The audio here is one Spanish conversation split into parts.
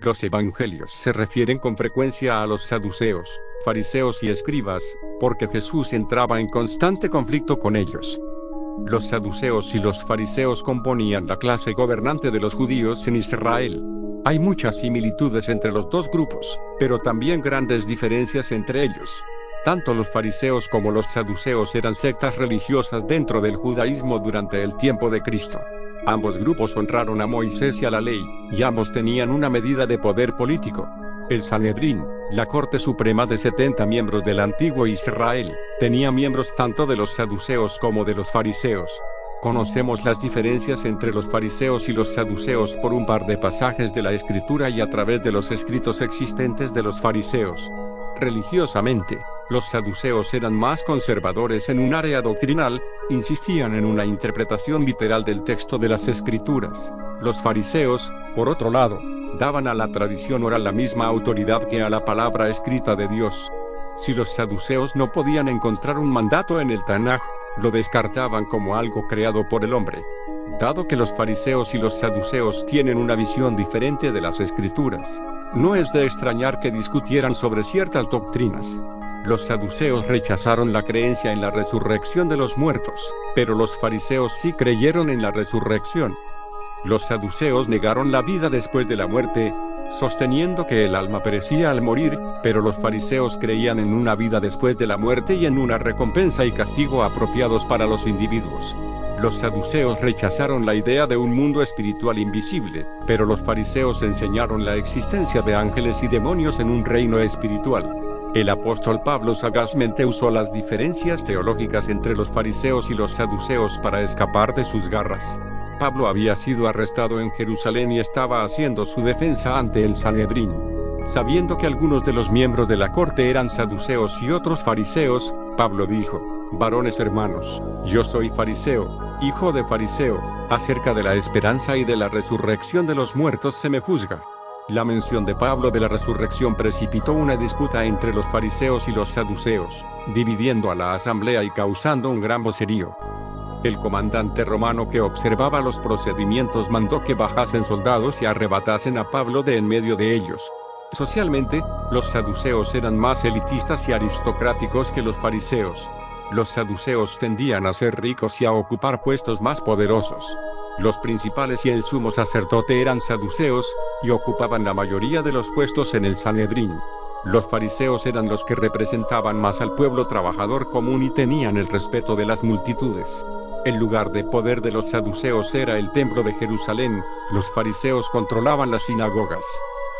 Los evangelios se refieren con frecuencia a los saduceos, fariseos y escribas, porque Jesús entraba en constante conflicto con ellos. Los saduceos y los fariseos componían la clase gobernante de los judíos en Israel. Hay muchas similitudes entre los dos grupos, pero también grandes diferencias entre ellos. Tanto los fariseos como los saduceos eran sectas religiosas dentro del judaísmo durante el tiempo de Cristo. Ambos grupos honraron a Moisés y a la ley, y ambos tenían una medida de poder político. El Sanedrín, la Corte Suprema de 70 miembros del antiguo Israel, tenía miembros tanto de los saduceos como de los fariseos. Conocemos las diferencias entre los fariseos y los saduceos por un par de pasajes de la Escritura y a través de los escritos existentes de los fariseos. Religiosamente, los saduceos eran más conservadores en un área doctrinal, insistían en una interpretación literal del texto de las Escrituras. Los fariseos, por otro lado, daban a la tradición oral la misma autoridad que a la palabra escrita de Dios. Si los saduceos no podían encontrar un mandato en el Tanaj, lo descartaban como algo creado por el hombre. Dado que los fariseos y los saduceos tienen una visión diferente de las Escrituras, no es de extrañar que discutieran sobre ciertas doctrinas. Los saduceos rechazaron la creencia en la resurrección de los muertos, pero los fariseos sí creyeron en la resurrección. Los saduceos negaron la vida después de la muerte, sosteniendo que el alma perecía al morir, pero los fariseos creían en una vida después de la muerte y en una recompensa y castigo apropiados para los individuos. Los saduceos rechazaron la idea de un mundo espiritual invisible, pero los fariseos enseñaron la existencia de ángeles y demonios en un reino espiritual. El apóstol Pablo sagazmente usó las diferencias teológicas entre los fariseos y los saduceos para escapar de sus garras. Pablo había sido arrestado en Jerusalén y estaba haciendo su defensa ante el Sanedrín. Sabiendo que algunos de los miembros de la corte eran saduceos y otros fariseos, Pablo dijo: «Varones hermanos, yo soy fariseo, hijo de fariseo, acerca de la esperanza y de la resurrección de los muertos se me juzga». La mención de Pablo de la resurrección precipitó una disputa entre los fariseos y los saduceos, dividiendo a la asamblea y causando un gran vocerío. El comandante romano que observaba los procedimientos mandó que bajasen soldados y arrebatasen a Pablo de en medio de ellos. Socialmente, los saduceos eran más elitistas y aristocráticos que los fariseos. Los saduceos tendían a ser ricos y a ocupar puestos más poderosos. Los principales y el sumo sacerdote eran saduceos, y ocupaban la mayoría de los puestos en el Sanedrín. Los fariseos eran los que representaban más al pueblo trabajador común y tenían el respeto de las multitudes. El lugar de poder de los saduceos era el templo de Jerusalén, los fariseos controlaban las sinagogas.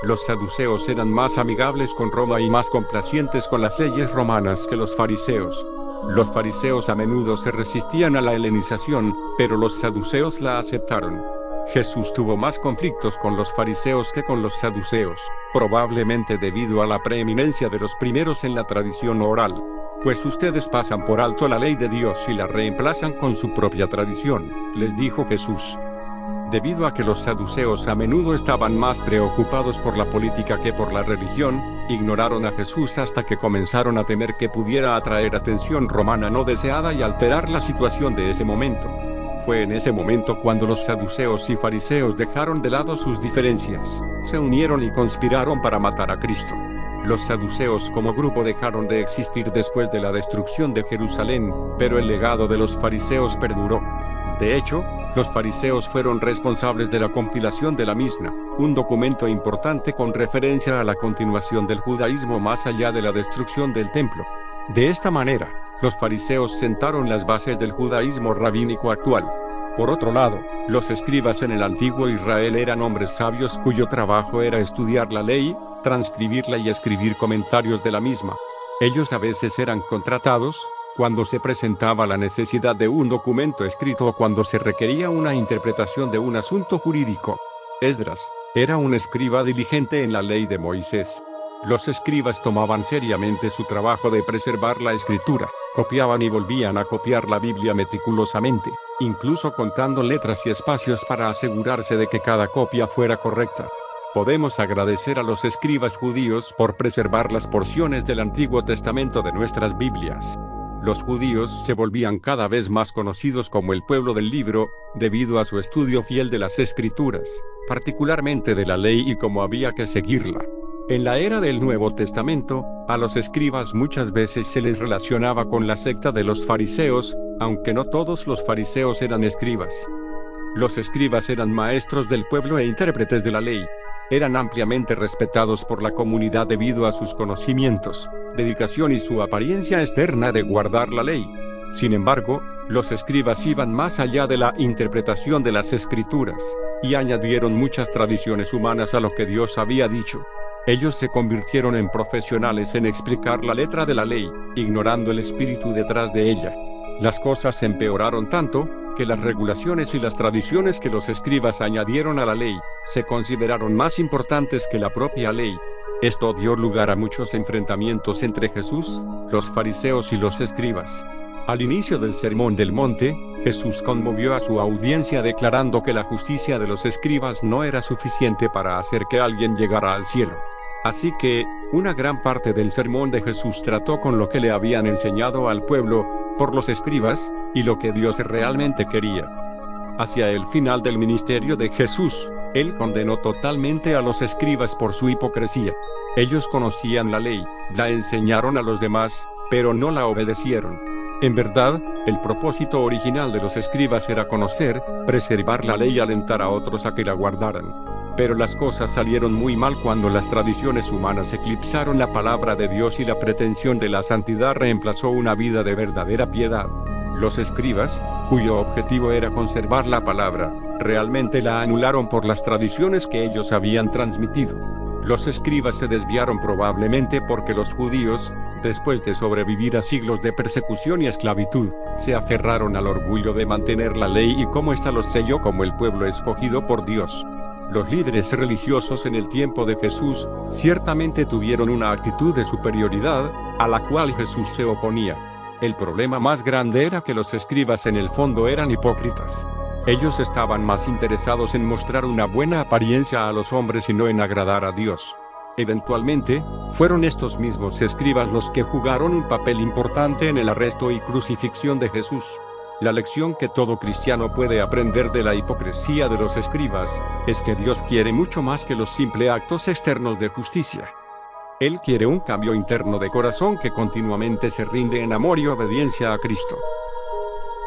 Los saduceos eran más amigables con Roma y más complacientes con las leyes romanas que los fariseos. Los fariseos a menudo se resistían a la helenización, pero los saduceos la aceptaron. Jesús tuvo más conflictos con los fariseos que con los saduceos, probablemente debido a la preeminencia de los primeros en la tradición oral. Pues ustedes pasan por alto la ley de Dios y la reemplazan con su propia tradición, les dijo Jesús. Debido a que los saduceos a menudo estaban más preocupados por la política que por la religión, ignoraron a Jesús hasta que comenzaron a temer que pudiera atraer atención romana no deseada y alterar la situación de ese momento. Fue en ese momento cuando los saduceos y fariseos dejaron de lado sus diferencias, se unieron y conspiraron para matar a Cristo. Los saduceos como grupo dejaron de existir después de la destrucción de Jerusalén, pero el legado de los fariseos perduró. De hecho, los fariseos fueron responsables de la compilación de la Misna, un documento importante con referencia a la continuación del judaísmo más allá de la destrucción del templo. De esta manera, los fariseos sentaron las bases del judaísmo rabínico actual. Por otro lado, los escribas en el antiguo Israel eran hombres sabios cuyo trabajo era estudiar la ley, transcribirla y escribir comentarios de la misma. Ellos a veces eran contratados cuando se presentaba la necesidad de un documento escrito o cuando se requería una interpretación de un asunto jurídico. Esdras era un escriba diligente en la ley de Moisés. Los escribas tomaban seriamente su trabajo de preservar la escritura, copiaban y volvían a copiar la Biblia meticulosamente, incluso contando letras y espacios para asegurarse de que cada copia fuera correcta. Podemos agradecer a los escribas judíos por preservar las porciones del Antiguo Testamento de nuestras Biblias. Los judíos se volvían cada vez más conocidos como el pueblo del libro, debido a su estudio fiel de las Escrituras, particularmente de la ley y cómo había que seguirla. En la era del Nuevo Testamento, a los escribas muchas veces se les relacionaba con la secta de los fariseos, aunque no todos los fariseos eran escribas. Los escribas eran maestros del pueblo e intérpretes de la ley. Eran ampliamente respetados por la comunidad debido a sus conocimientos, dedicación y su apariencia externa de guardar la ley. Sin embargo, los escribas iban más allá de la interpretación de las Escrituras, y añadieron muchas tradiciones humanas a lo que Dios había dicho. Ellos se convirtieron en profesionales en explicar la letra de la ley, ignorando el espíritu detrás de ella. Las cosas empeoraron tanto, que las regulaciones y las tradiciones que los escribas añadieron a la ley, se consideraron más importantes que la propia ley. Esto dio lugar a muchos enfrentamientos entre Jesús, los fariseos y los escribas. Al inicio del Sermón del Monte, Jesús conmovió a su audiencia declarando que la justicia de los escribas no era suficiente para hacer que alguien llegara al cielo. Así que, una gran parte del sermón de Jesús trató con lo que le habían enseñado al pueblo, por los escribas, y lo que Dios realmente quería. Hacia el final del ministerio de Jesús, Él condenó totalmente a los escribas por su hipocresía. Ellos conocían la ley, la enseñaron a los demás, pero no la obedecieron. En verdad, el propósito original de los escribas era conocer, preservar la ley y alentar a otros a que la guardaran. Pero las cosas salieron muy mal cuando las tradiciones humanas eclipsaron la palabra de Dios y la pretensión de la santidad reemplazó una vida de verdadera piedad. Los escribas, cuyo objetivo era conservar la palabra, realmente la anularon por las tradiciones que ellos habían transmitido. Los escribas se desviaron probablemente porque los judíos, después de sobrevivir a siglos de persecución y esclavitud, se aferraron al orgullo de mantener la ley y cómo ésta los selló como el pueblo escogido por Dios. Los líderes religiosos en el tiempo de Jesús, ciertamente tuvieron una actitud de superioridad, a la cual Jesús se oponía. El problema más grande era que los escribas en el fondo eran hipócritas. Ellos estaban más interesados en mostrar una buena apariencia a los hombres y no en agradar a Dios. Eventualmente, fueron estos mismos escribas los que jugaron un papel importante en el arresto y crucifixión de Jesús. La lección que todo cristiano puede aprender de la hipocresía de los escribas, es que Dios quiere mucho más que los simples actos externos de justicia. Él quiere un cambio interno de corazón que continuamente se rinde en amor y obediencia a Cristo.